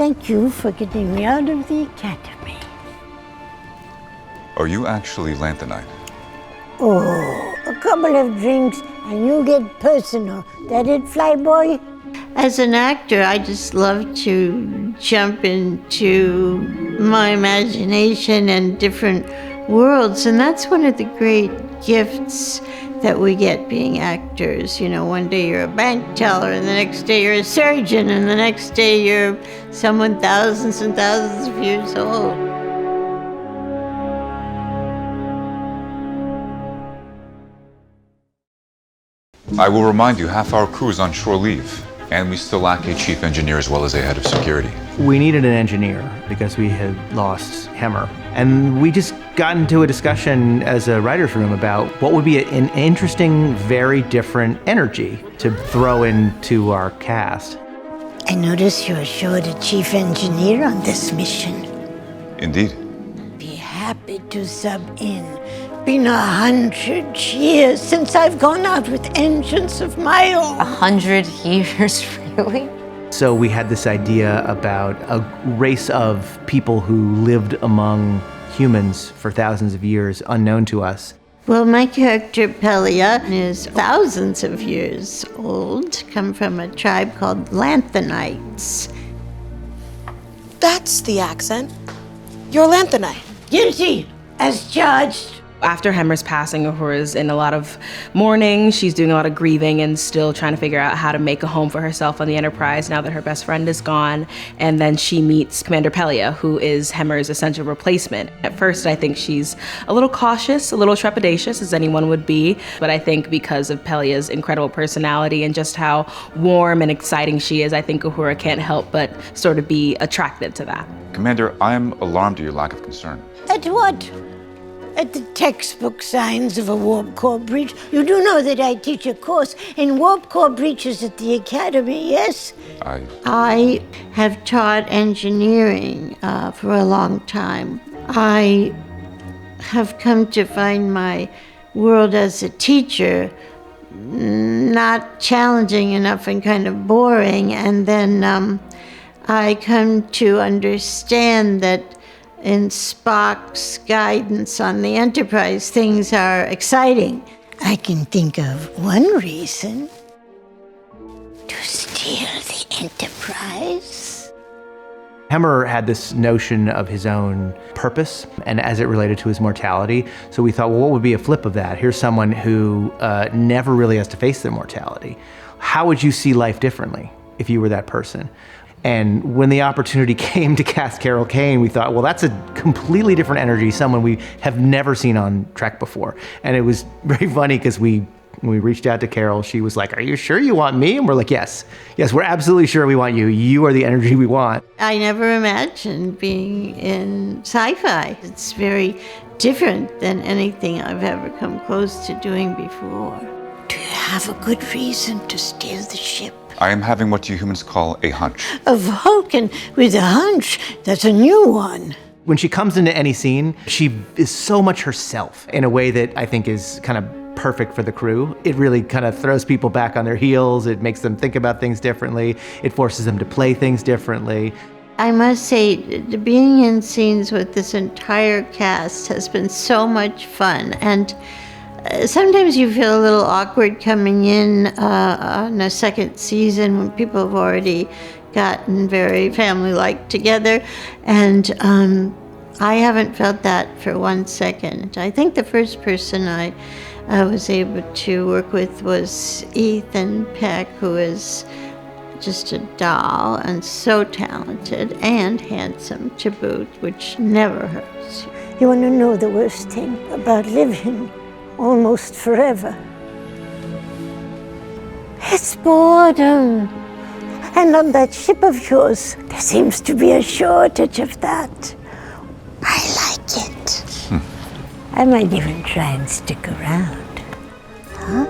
Thank you for getting me out of the academy. Are you actually Lanthanite? Oh, a couple of drinks and you get personal. That it, Flyboy? As an actor, I just love to jump into my imagination and different worlds, and that's one of the great gifts that we get being actors. You know, one day you're a bank teller, and the next day you're a surgeon, and the next day you're someone thousands and thousands of years old. I will remind you, half our crew is on shore leave, and we still lack a chief engineer as well as a head of security. We needed an engineer because we had lost Hemmer. And we just got into a discussion as a writer's room about what would be an interesting, very different energy to throw into our cast. I notice you're short a chief engineer on this mission. Indeed. Be happy to sub in. Been 100 years since I've gone out with engines of my own. 100 years, really? So we had this idea about a race of people who lived among humans for thousands of years, unknown to us. Well, my character, Pelia, is thousands of years old, come from a tribe called Lanthanites. That's the accent. You're Lanthanite. Guilty as charged. After Hemmer's passing, Uhura's in a lot of mourning. She's doing a lot of grieving and still trying to figure out how to make a home for herself on the Enterprise now that her best friend is gone. And then she meets Commander Pelia, who is Hemmer's essential replacement. At first, I think she's a little cautious, a little trepidatious, as anyone would be. But I think because of Pelia's incredible personality and just how warm and exciting she is, I think Uhura can't help but sort of be attracted to that. Commander, I am alarmed at your lack of concern. At what? At the textbook signs of a warp core breach. You do know that I teach a course in warp core breaches at the academy, yes? I have taught engineering for a long time. I have come to find my world as a teacher not challenging enough and kind of boring. And then I come to understand that in Spock's guidance on the Enterprise, things are exciting. I can think of one reason. To steal the Enterprise. Hemmer had this notion of his own purpose and as it related to his mortality. So we thought, well, what would be a flip of that? Here's someone who never really has to face their mortality. How would you see life differently if you were that person? And when the opportunity came to cast Carol Kane, we thought, well, that's a completely different energy, someone we have never seen on Trek before. And it was very funny because when we reached out to Carol, she was like, are you sure you want me? And we're like, yes, we're absolutely sure we want you. You are the energy we want. I never imagined being in sci-fi. It's very different than anything I've ever come close to doing before. Do you have a good reason to steal the ship? I am having what you humans call a hunch. A Vulcan with a hunch? That's a new one. When she comes into any scene, she is so much herself in a way that I think is kind of perfect for the crew. It really kind of throws people back on their heels. It makes them think about things differently. It forces them to play things differently. I must say, being in scenes with this entire cast has been so much fun. And sometimes you feel a little awkward coming in on a second season when people have already gotten very family-like together. And I haven't felt that for 1 second. I think the first person I was able to work with was Ethan Peck, who is just a doll and so talented and handsome to boot, which never hurts. You want to know the worst thing about living almost forever? It's boredom. And on that ship of yours, there seems to be a shortage of that. I like it. I might even try and stick around. Huh?